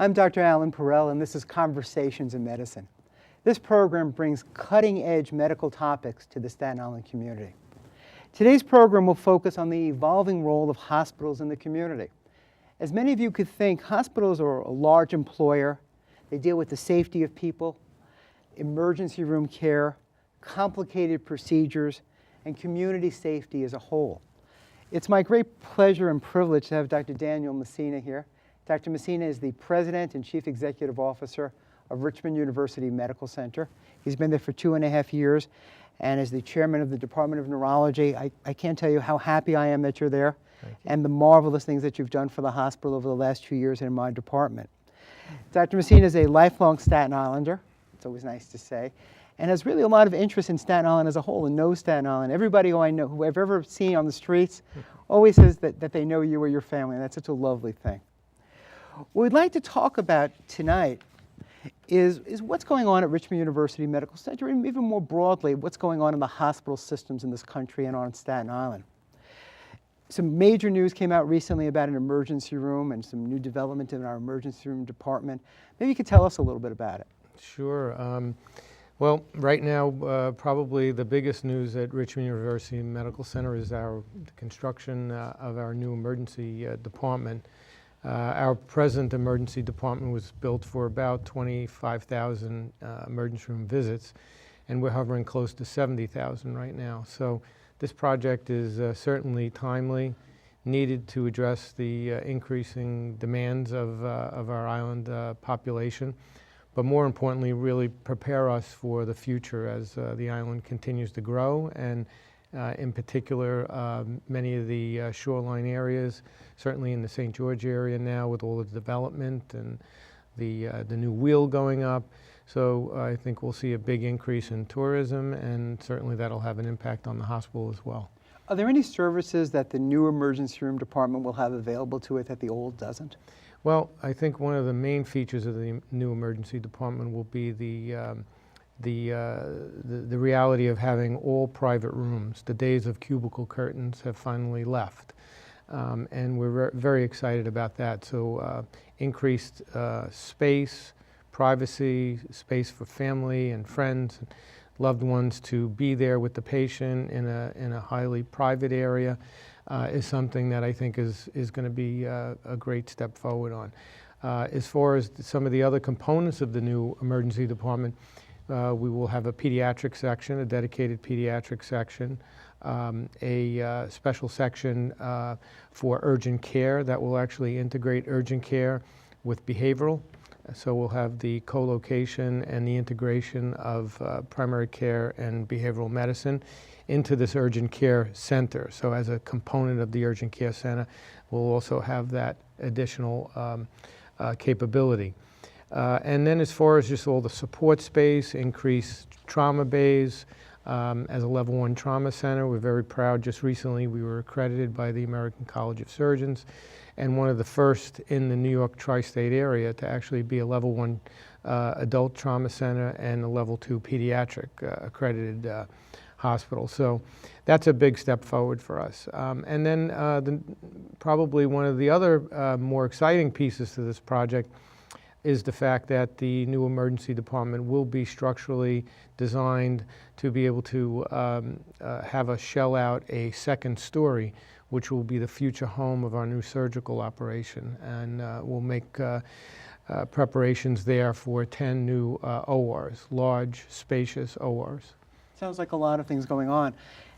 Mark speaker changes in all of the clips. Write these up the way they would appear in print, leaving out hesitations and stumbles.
Speaker 1: I'm Dr. Alan Perel, and this is Conversations in Medicine. This program brings cutting-edge medical topics to the Staten Island community. Today's program will focus on the evolving role of hospitals in the community. As many of you could think, hospitals are a large employer. They deal with the safety of people, emergency room care, complicated procedures, and community safety as a whole. It's my great pleasure and privilege to have Dr. Daniel Messina here. Dr. Messina is the President and Chief Executive Officer of Richmond University Medical Center. He's been there for 2.5 years, and as the Chairman of the Department of Neurology, I can't tell you how happy I am that you're there and the marvelous things that you've done for the hospital over the last 2 years in my department. Dr. Messina is a lifelong Staten Islander, it's always nice to say, and has really a lot of interest in Staten Island as a whole and knows Staten Island. Everybody who I know, who I've ever seen on the streets, always says that they know you or your family, and that's such a lovely thing. What we'd like to talk about tonight is what's going on at Richmond University Medical Center, and even more broadly, what's going on in the hospital systems in this country and on Staten Island. Some major news came out recently about an emergency room and some new development in our emergency room department. Maybe you could tell us a little bit about it.
Speaker 2: Sure. Well, right now, probably the biggest news at Richmond University Medical Center is the construction of our new emergency department. Our present emergency department was built for about 25,000 emergency room visits, and we're hovering close to 70,000 right now. So this project is certainly timely, needed to address the increasing demands of our island population, but more importantly, really prepare us for the future as the island continues to grow, and in particular, many of the shoreline areas, certainly in the St. George area now with all the development and the new wheel going up. So I think we'll see a big increase in tourism, and certainly that'll have an impact on the hospital as well.
Speaker 1: Are there any services that the new emergency room department will have available to it that the old doesn't?
Speaker 2: Well, I think one of the main features of the new emergency department will be the reality of having all private rooms. The days of cubicle curtains have finally left, and we're very excited about that. So increased space, privacy, space for family and friends, and loved ones to be there with the patient in a highly private area is something that I think is going to be a great step forward on. As far as some of the other components of the new emergency department, we will have a pediatric section, a dedicated pediatric section, a special section for urgent care that will actually integrate urgent care with behavioral. So we'll have the co-location and the integration of primary care and behavioral medicine into this urgent care center. So as a component of the urgent care center, we'll also have that additional capability. And then as far as just all the support space, increased trauma bays, as a level 1 trauma center, we're very proud. Just recently we were accredited by the American College of Surgeons, and one of the first in the New York tri-state area to actually be a level 1 adult trauma center and a level 2 pediatric accredited hospital. So that's a big step forward for us. And then probably one of the other more exciting pieces to this project is the fact that the new emergency department will be structurally designed to be able to have us shell out a second story, which will be the future home of our new surgical operation. And we'll make preparations there for 10 new ORs, large, spacious ORs.
Speaker 1: Sounds like a lot of things going on.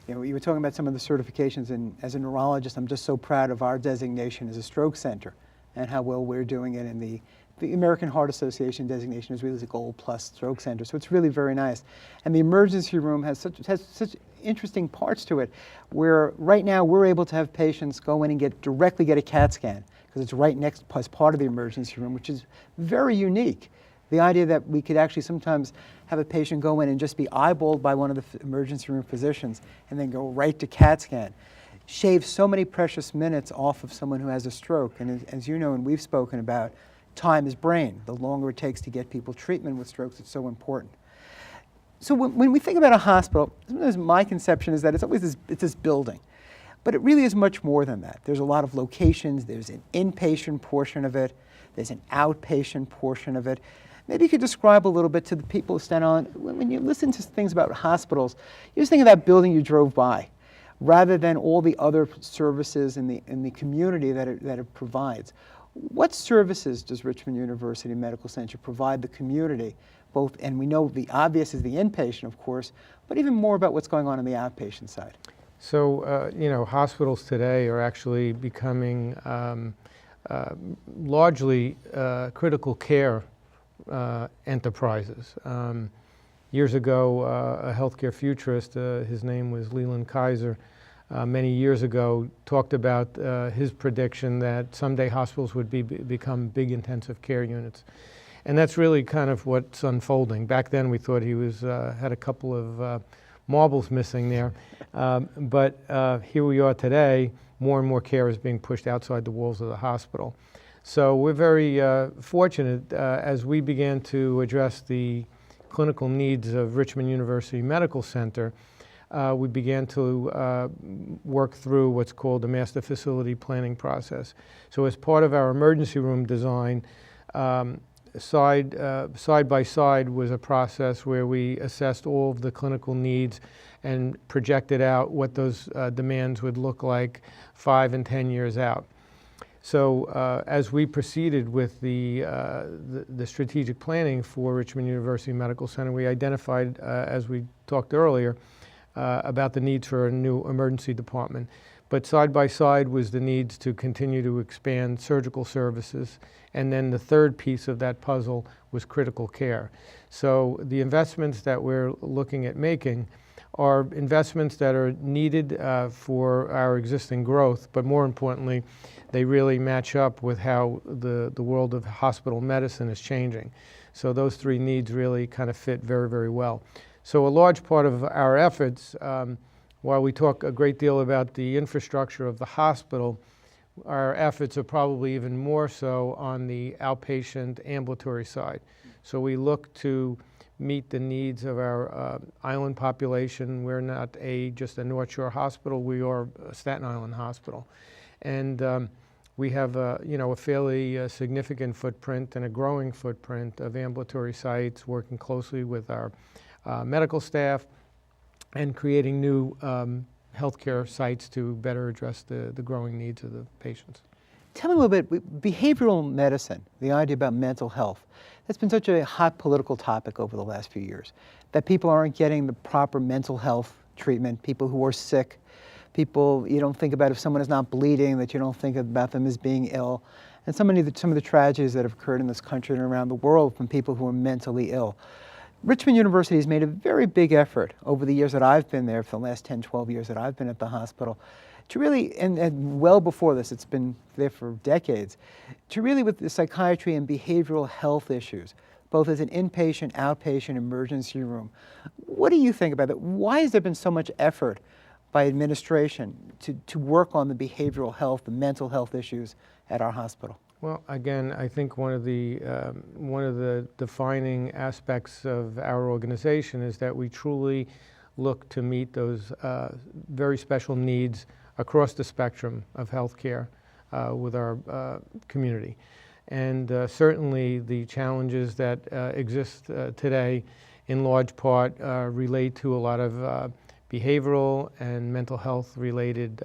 Speaker 1: You know, you were talking about some of the certifications, and as a neurologist, I'm just so proud of our designation as a stroke center and how well we're doing it in the American Heart Association designation is really the Gold Plus Stroke Center, so it's really very nice. And the emergency room has such interesting parts to it, where right now we're able to have patients go in and directly get a CAT scan, because it's right next as part of the emergency room, which is very unique. The idea that we could actually sometimes have a patient go in and just be eyeballed by one of the emergency room physicians and then go right to CAT scan shaves so many precious minutes off of someone who has a stroke. And as you know, and we've spoken about, time is brain. The longer it takes to get people treatment with strokes, it's so important. So when we think about a hospital, sometimes my conception is that it's always this building. But it really is much more than that. There's a lot of locations. There's an inpatient portion of it. there's an outpatient portion of it. Maybe you could describe a little bit to the people of Staten Island, when you listen to things about hospitals, you just think of that building you drove by, rather than all the other services in the community that it provides. What services does Richmond University Medical Center provide the community? Both, and we know the obvious is the inpatient, of course, but even more about what's going on the outpatient side.
Speaker 2: So, hospitals today are actually becoming largely critical care enterprises. Years ago, a healthcare futurist, his name was Leland Kaiser, many years ago talked about his prediction that someday hospitals would become big intensive care units. And that's really kind of what's unfolding. Back then we thought he had a couple of marbles missing there. But here we are today, more and more care is being pushed outside the walls of the hospital. So we're very fortunate as we began to address the clinical needs of Richmond University Medical Center. We began to work through what's called the master facility planning process. So as part of our emergency room design, side by side was a process where we assessed all of the clinical needs and projected out what those demands would look like 5 and 10 years out. So as we proceeded with the strategic planning for Richmond University Medical Center, we identified, as we talked earlier, about the needs for a new emergency department. But side by side was the needs to continue to expand surgical services. And then the third piece of that puzzle was critical care. So the investments that we're looking at making are investments that are needed for our existing growth, but more importantly, they really match up with how the world of hospital medicine is changing. So those three needs really kind of fit very, very well. So a large part of our efforts, while we talk a great deal about the infrastructure of the hospital, our efforts are probably even more so on the outpatient ambulatory side. So we look to meet the needs of our island population. We're not just a North Shore hospital, we are a Staten Island hospital. And we have a fairly significant footprint and a growing footprint of ambulatory sites, working closely with our medical staff and creating new healthcare sites to better address the growing needs of the patients.
Speaker 1: Tell me a little bit, behavioral medicine, the idea about mental health, that's been such a hot political topic over the last few years, that people aren't getting the proper mental health treatment, people who are sick, people you don't think about if someone is not bleeding, that you don't think about them as being ill, and some of the tragedies that have occurred in this country and around the world from people who are mentally ill. Richmond University has made a very big effort over the years that I've been there, for the last 10, 12 years that I've been at the hospital, to really, and well before this, it's been there for decades, to really with the psychiatry and behavioral health issues, both as an inpatient, outpatient, emergency room. What do you think about that? Why has there been so much effort by administration to work on the behavioral health, the mental health issues at our hospital?
Speaker 2: Well, again, I think one of the defining aspects of our organization is that we truly look to meet those very special needs across the spectrum of healthcare with our community. And certainly the challenges that exist today in large part relate to a lot of behavioral and mental health related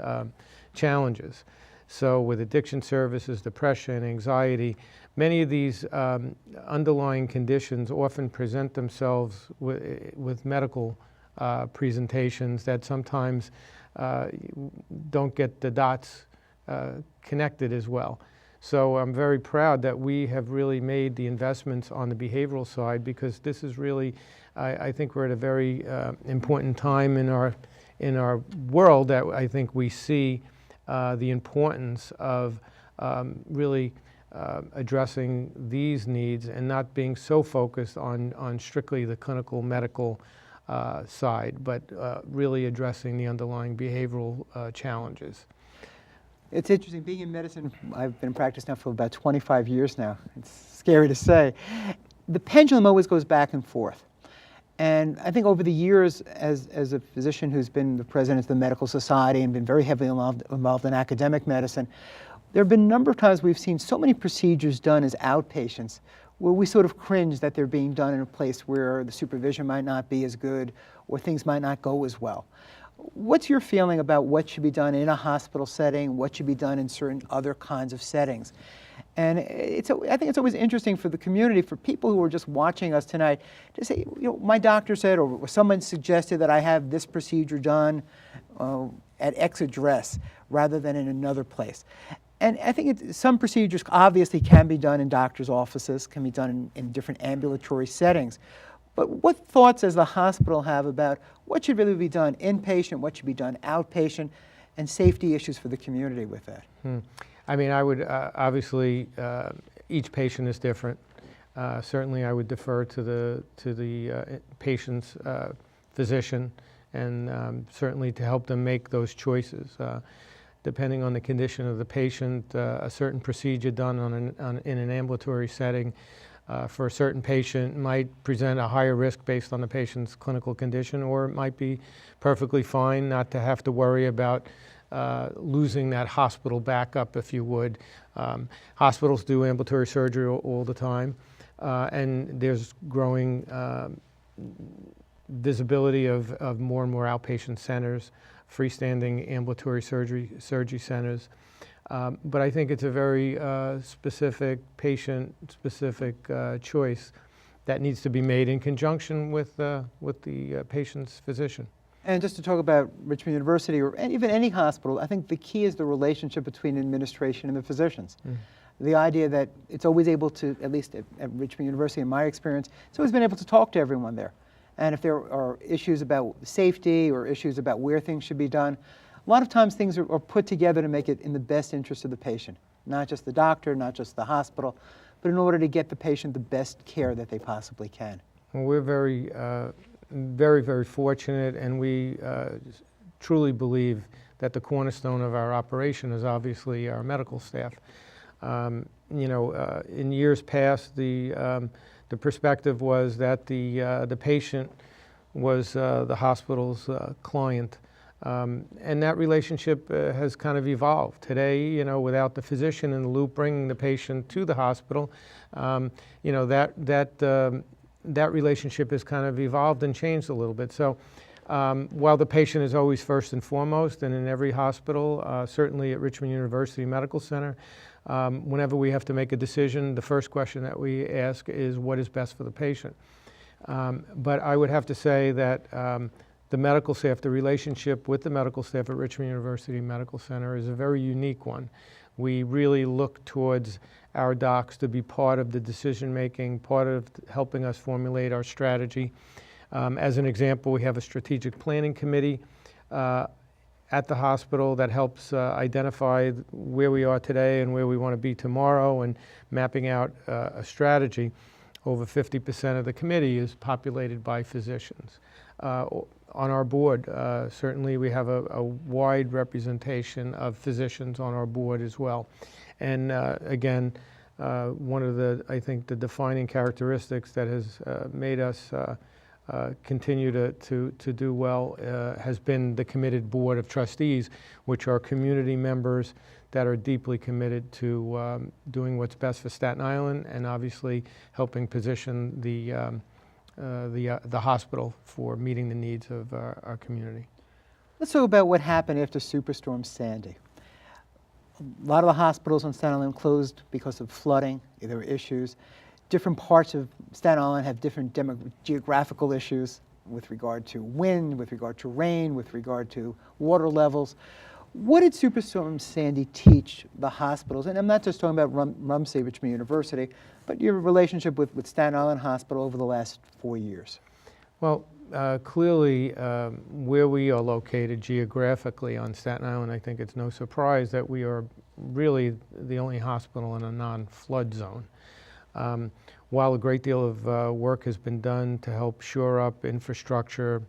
Speaker 2: challenges. So with addiction services, depression, anxiety, many of these underlying conditions often present themselves with medical presentations that sometimes don't get the dots connected as well. So I'm very proud that we have really made the investments on the behavioral side, because this is really, I think we're at a very important time in our world that I think we see the importance of really addressing these needs and not being so focused on strictly the clinical medical side, but really addressing the underlying behavioral challenges.
Speaker 1: It's interesting, being in medicine, I've been in practice now for about 25 years now. It's scary to say. The pendulum always goes back and forth. And I think over the years, as a physician who's been the president of the Medical Society and been very heavily involved in academic medicine, There have been a number of times we've seen so many procedures done as outpatients where we sort of cringe that they're being done in a place where the supervision might not be as good or things might not go as well. What's your feeling about what should be done in a hospital setting, what should be done in certain other kinds of settings? And I think it's always interesting for the community, for people who are just watching us tonight, to say, my doctor said, or someone suggested that I have this procedure done at X address rather than in another place. And I think some procedures obviously can be done in doctors' offices, can be done in different ambulatory settings. But what thoughts does the hospital have about what should really be done inpatient, what should be done outpatient, and safety issues for the community with that?
Speaker 2: I mean, I would obviously each patient is different. Certainly, I would defer to the patient's physician, and certainly to help them make those choices. Depending on the condition of the patient, a certain procedure done in an ambulatory setting for a certain patient might present a higher risk based on the patient's clinical condition, or it might be perfectly fine not to have to worry about losing that hospital backup, if you would. Hospitals do ambulatory surgery all the time, and there's growing visibility of more and more outpatient centers, freestanding ambulatory surgery centers. But I think it's a very specific, patient-specific choice that needs to be made in conjunction with the patient's physician.
Speaker 1: And just to talk about Richmond University or even any hospital, I think the key is the relationship between administration and the physicians. The idea that it's always able to, at least at Richmond University in my experience, it's always been able to talk to everyone there. And if there are issues about safety or issues about where things should be done, a lot of times things are put together to make it in the best interest of the patient, not just the doctor, not just the hospital, but in order to get the patient the best care that they possibly can.
Speaker 2: Well, we're very, very fortunate, and we truly believe that the cornerstone of our operation is obviously our medical staff. In years past, the perspective was that the patient was the hospital's client, and that relationship has kind of evolved. Today, without the physician in the loop bringing the patient to the hospital, that relationship has kind of evolved and changed a little bit. So while the patient is always first and foremost, and in every hospital, certainly at Richmond University Medical Center, whenever we have to make a decision, the first question that we ask is what is best for the patient. But I would have to say that the medical staff, the relationship with the medical staff at Richmond University Medical Center is a very unique one. We really look towards our docs to be part of the decision-making, part of helping us formulate our strategy. As an example, we have a strategic planning committee at the hospital that helps identify where we are today and where we want to be tomorrow, and mapping out a strategy. Over 50% of the committee is populated by physicians. On our board, certainly we have a wide representation of physicians on our board as well. And again, one of I think the defining characteristics that has made us continue to do well has been the committed board of trustees, which are community members that are deeply committed to doing what's best for Staten Island, and obviously helping position the hospital for meeting the needs of our community.
Speaker 1: Let's talk about what happened after Superstorm Sandy. A lot of the hospitals on Staten Island closed because of flooding. There were issues. Different parts of Staten Island have different geographical issues with regard to wind, with regard to rain, with regard to water levels. What did Superstorm Sandy teach the hospitals? And I'm not just talking about Rumsey, Richmond University, but your relationship with Staten Island Hospital over the last 4 years.
Speaker 2: Well, clearly, where we are located geographically on Staten Island, I think it's no surprise that we are really the only hospital in a non-flood zone. While a great deal of work has been done to help shore up infrastructure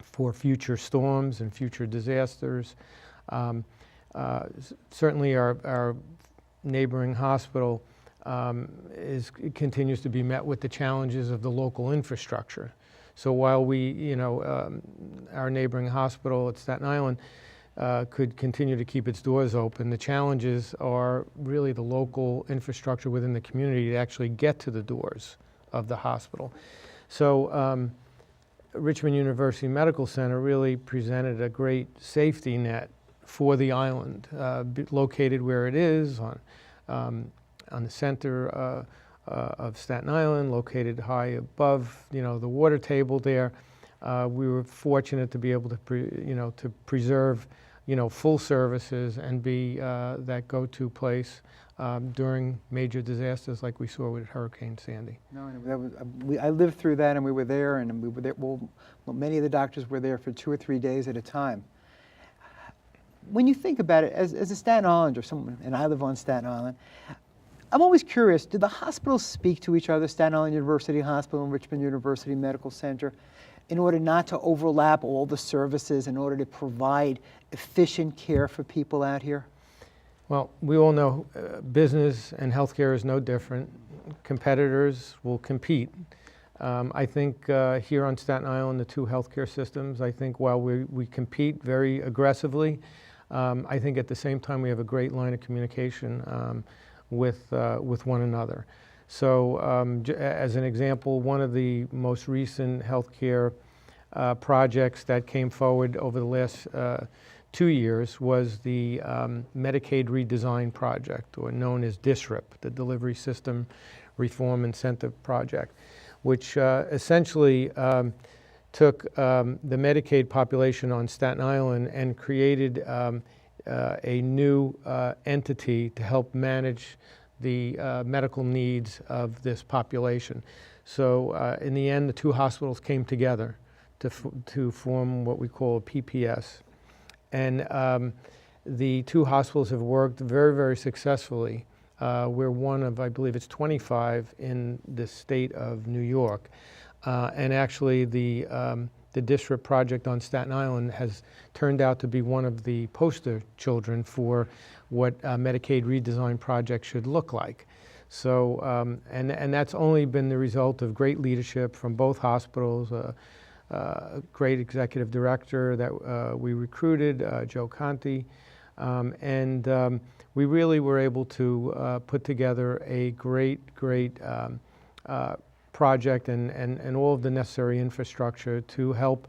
Speaker 2: for future storms and future disasters, certainly our neighboring hospital continues to be met with the challenges of the local infrastructure. So while we, our neighboring hospital at Staten Island could continue to keep its doors open. The challenges are really the local infrastructure within the community to actually get to the doors of the hospital. So Richmond University Medical Center really presented a great safety net for the island, located where it is on the center of Staten Island, located high above, the water table there. We were fortunate to be able to, to preserve, full services and be that go-to place during major disasters like we saw with Hurricane Sandy.
Speaker 1: No, and that was, I lived through that, and we were there, and we were there. Well, many of the doctors were there for 2 or 3 days at a time. When you think about it, as a Staten Islander or someone, and I live on Staten Island, I'm always curious, do the hospitals speak to each other, Staten Island University Hospital and Richmond University Medical Center, in order not to overlap all the services, in order to provide efficient care for people out here?
Speaker 2: Well, we all know business and healthcare is no different. Competitors will compete. I think here on Staten Island, the two healthcare systems, I think while we compete very aggressively, I think at the same time we have a great line of communication with one another. So as an example, one of the most recent healthcare projects that came forward over the last 2 years was the Medicaid redesign project, or known as DSRIP, the Delivery System Reform Incentive Project, which essentially took the Medicaid population on Staten Island and created a new entity to help manage the medical needs of this population. So in the end, the two hospitals came together to form what we call a PPS. And the two hospitals have worked very, very successfully. We're one of, I believe it's 25 in the state of New York. And actually the DSRIP project on Staten Island has turned out to be one of the poster children for what a Medicaid redesign project should look like. So, and that's only been the result of great leadership from both hospitals, a great executive director that we recruited, Joe Conti, and we really were able to put together a great project and all of the necessary infrastructure to help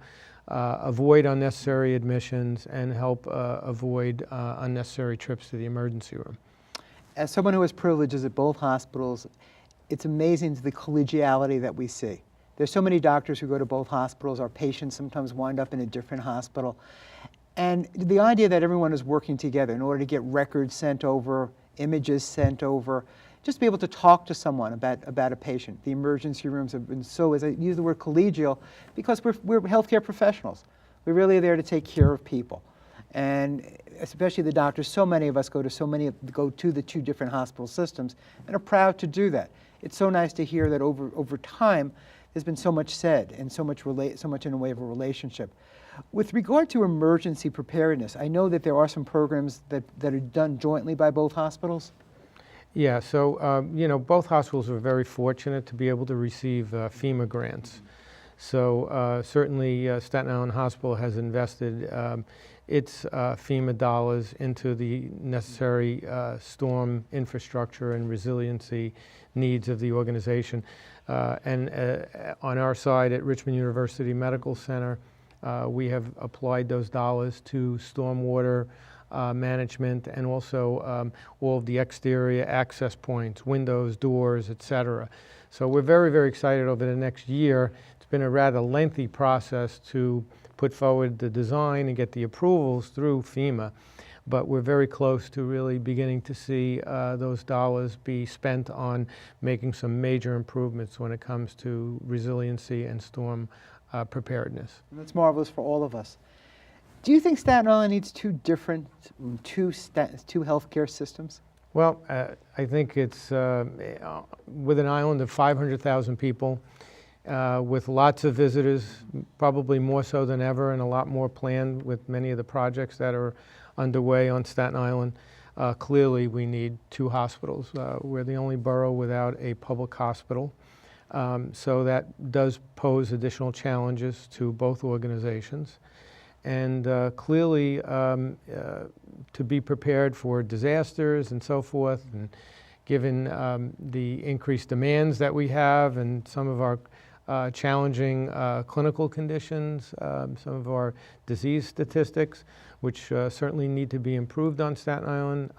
Speaker 2: avoid unnecessary admissions and help avoid unnecessary trips to the emergency room.
Speaker 1: As someone who has privileges at both hospitals, it's amazing the collegiality that we see. There's so many doctors who go to both hospitals. Our patients sometimes wind up in a different hospital. And the idea that everyone is working together in order to get records sent over, images sent over, just to be able to talk to someone about a patient. The emergency rooms have been so, as I use the word collegial, because we're healthcare professionals. We're really there to take care of people. And especially the doctors, so many of us go to the two different hospital systems and are proud to do that. It's so nice to hear that over time, there's been so much said and so much in the way of a relationship. With regard to emergency preparedness, I know that there are some programs that are done jointly by both hospitals.
Speaker 2: Yeah, so both hospitals are very fortunate to be able to receive FEMA grants. So certainly Staten Island Hospital has invested its FEMA dollars into the necessary storm infrastructure and resiliency needs of the organization. And on our side at Richmond University Medical Center, we have applied those dollars to stormwater management and also all of the exterior access points, windows, doors, etc. So we're very, very excited over the next year. It's been a rather lengthy process to put forward the design and get the approvals through FEMA, but we're very close to really beginning to see those dollars be spent on making some major improvements when it comes to resiliency and storm preparedness.
Speaker 1: And that's marvelous for all of us. Do you think Staten Island needs two healthcare systems?
Speaker 2: Well, I think it's with an island of 500,000 people, with lots of visitors, probably more so than ever, and a lot more planned with many of the projects that are underway on Staten Island. Clearly, we need two hospitals. We're the only borough without a public hospital. So that does pose additional challenges to both organizations. and clearly to be prepared for disasters and so forth, and given the increased demands that we have and some of our challenging clinical conditions, some of our disease statistics, which certainly need to be improved on Staten Island,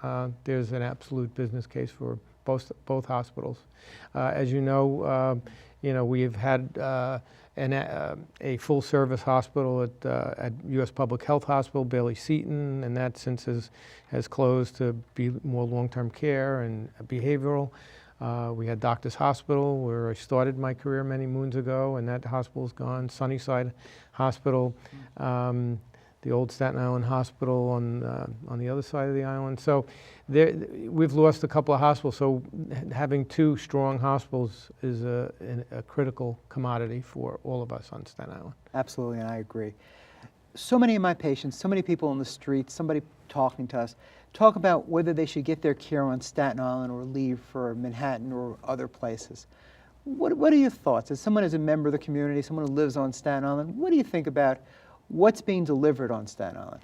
Speaker 2: there's an absolute business case for both hospitals. As you know, we've had a full-service hospital at U.S. Public Health Hospital, Bailey Seton, and that since has closed to be more long-term care and behavioral. We had Doctors Hospital, where I started my career many moons ago, and that hospital's gone. Sunnyside Hospital, the old Staten Island Hospital on the other side of the island. So we've lost a couple of hospitals. So having two strong hospitals is a critical commodity for all of us on Staten Island.
Speaker 1: Absolutely, and I agree. So many of my patients, so many people on the street, somebody talking to us, talk about whether they should get their care on Staten Island or leave for Manhattan or other places. What are your thoughts? As someone who's a member of the community, someone who lives on Staten Island, what do you think about what's being delivered on Staten Island?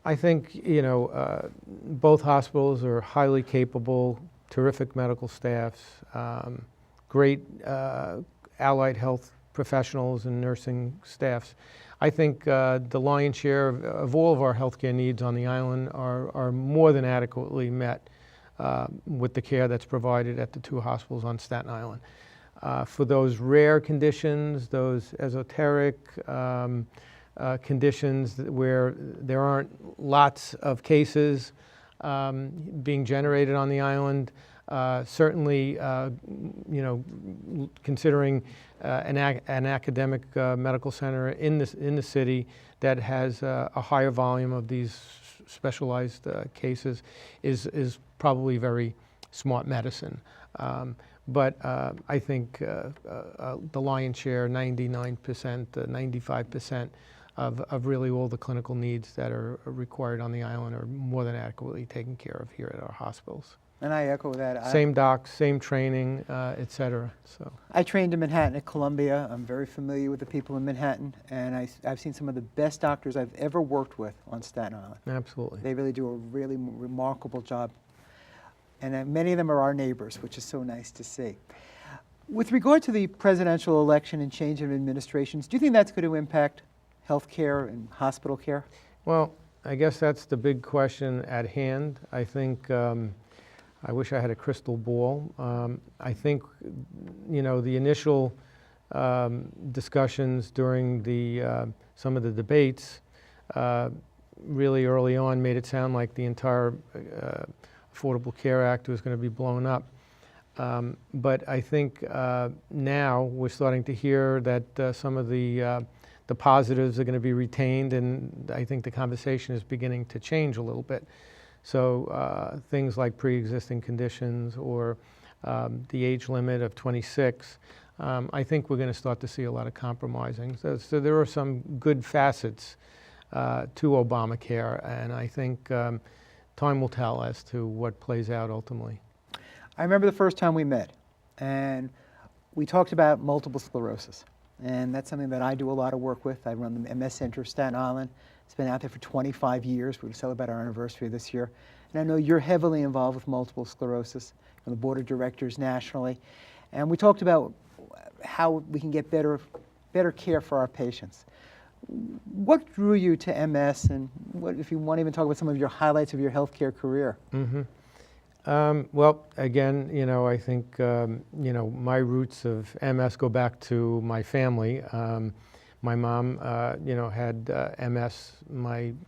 Speaker 2: I think, both hospitals are highly capable, terrific medical staffs, great allied health professionals and nursing staffs. I think the lion's share of all of our healthcare needs on the island are more than adequately met with the care that's provided at the two hospitals on Staten Island. For those rare conditions, those esoteric conditions where there aren't lots of cases being generated on the island, certainly, considering an academic medical center in the city that has a higher volume of these specialized cases is probably very smart medicine. But I think the lion's share, 99%, 95% of really all the clinical needs that are required on the island are more than adequately taken care of here at our hospitals.
Speaker 1: And I echo that.
Speaker 2: Same docs, same training, et cetera. So
Speaker 1: I trained in Manhattan at Columbia. I'm very familiar with the people in Manhattan, and I've seen some of the best doctors I've ever worked with on Staten Island.
Speaker 2: absolutely.
Speaker 1: They really do a really remarkable job. And many of them are our neighbors, which is so nice to see. With regard to the presidential election and change of administrations, do you think that's going to impact health care and hospital care?
Speaker 2: Well, I guess that's the big question at hand. I think, I wish I had a crystal ball. I think, the initial discussions during some of the debates really early on made it sound like the entire Affordable Care Act was going to be blown up. But I think now we're starting to hear that some of the positives are going to be retained, and I think the conversation is beginning to change a little bit. So things like pre-existing conditions or the age limit of 26, I think we're going to start to see a lot of compromising. So there are some good facets to Obamacare, and I think time will tell as to what plays out ultimately.
Speaker 1: I remember the first time we met, and we talked about multiple sclerosis. And that's something that I do a lot of work with. I run the MS Center of Staten Island. It's been out there for 25 years. We're going to celebrate our anniversary this year. And I know you're heavily involved with multiple sclerosis on the board of directors nationally. And we talked about how we can get better care for our patients. What drew you to MS, and what, if you want to even talk about some of your highlights of your healthcare career?
Speaker 2: Mm-hmm. Well, again, I think, my roots of MS go back to my family. My mom, had MS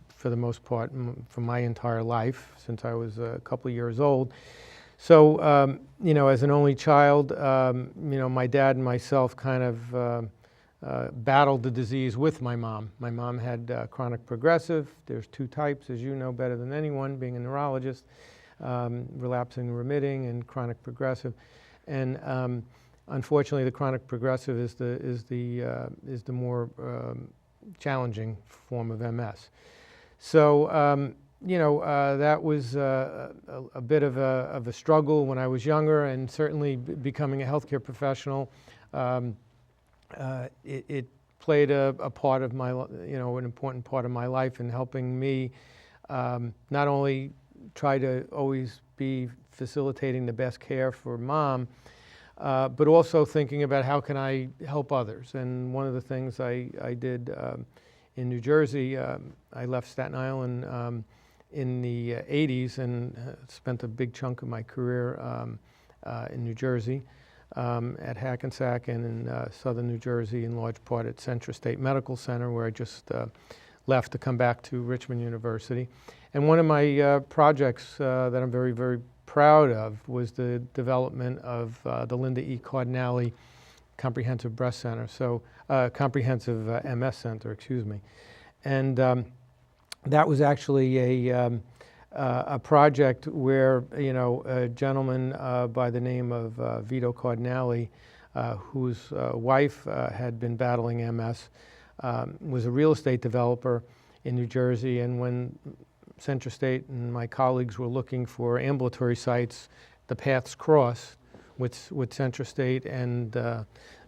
Speaker 2: for the most part for my entire life since I was a couple of years old. So, as an only child, my dad and myself kind of battled the disease with my mom. My mom had chronic progressive. There's two types, as you know better than anyone, being a neurologist. Relapsing, remitting, and chronic progressive, and unfortunately, the chronic progressive is the more challenging form of MS. So that was a bit of a struggle when I was younger, and certainly becoming a healthcare professional, it played a part of my, an important part of my life in helping me not only try to always be facilitating the best care for Mom, but also thinking about how can I help others. And one of the things I did in New Jersey, I left Staten Island in the 80s and spent a big chunk of my career in New Jersey at Hackensack and in southern New Jersey, in large part at Centra State Medical Center, where I just left to come back to Richmond University. And one of my projects that I'm very, very proud of was the development of the Linda E. Cardinale Comprehensive Breast Center, so Comprehensive MS Center, excuse me. And that was actually a project where, a gentleman by the name of Vito Cardinale, whose wife had been battling MS, was a real estate developer in New Jersey. And when Centra State and my colleagues were looking for ambulatory sites, the paths crossed with Centra State and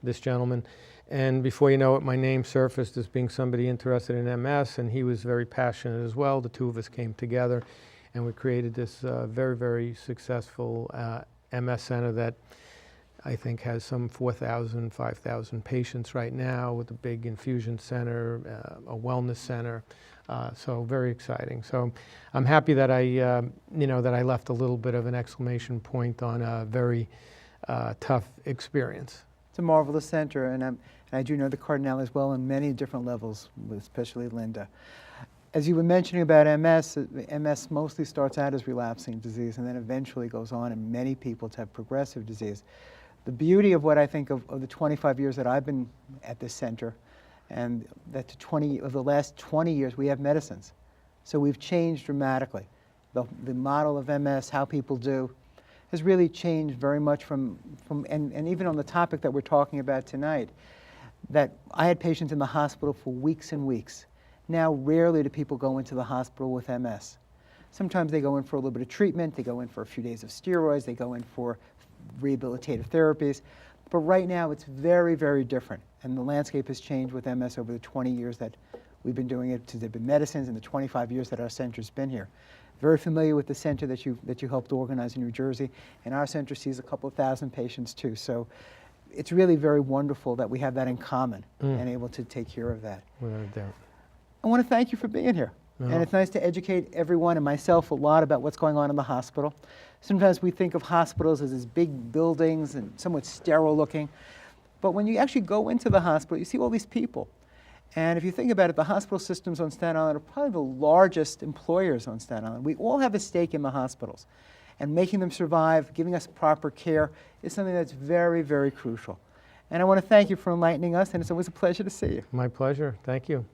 Speaker 2: this gentleman. And before you know it, my name surfaced as being somebody interested in MS, and he was very passionate as well. The two of us came together, and we created this very, very successful MS center that I think has some 4,000, 5,000 patients right now, with a big infusion center, a wellness center. So very exciting. So I'm happy that that I left a little bit of an exclamation point on a very tough experience.
Speaker 1: It's a marvelous center, and I do know the Cardinale as well on many different levels, especially Linda. As you were mentioning about MS, MS mostly starts out as relapsing disease and then eventually goes on in many people to have progressive disease. The beauty of what I think of the 25 years that I've been at this center, and that of the last 20 years we have medicines. So we've changed dramatically. The model of MS, how people do, has really changed very much and even on the topic that we're talking about tonight, that I had patients in the hospital for weeks and weeks. Now rarely do people go into the hospital with MS. Sometimes they go in for a little bit of treatment, they go in for a few days of steroids, they go in for rehabilitative therapies. But right now it's very, very different. And the landscape has changed with MS over the 20 years that we've been doing it, since there have been medicines, and the 25 years that our center's been here. Very familiar with the center that you helped organize in New Jersey, and our center sees a couple of thousand patients too. So it's really very wonderful that we have that in common and able to take care of that.
Speaker 2: Without a doubt.
Speaker 1: I want to thank you for being here. And it's nice to educate everyone and myself a lot about what's going on in the hospital. Sometimes we think of hospitals as these big buildings and somewhat sterile looking. But when you actually go into the hospital, you see all these people. And if you think about it, the hospital systems on Staten Island are probably the largest employers on Staten Island. We all have a stake in the hospitals. And making them survive, giving us proper care, is something that's very, very crucial. And I want to thank you for enlightening us, and it's always a pleasure to see you.
Speaker 2: My pleasure. Thank you.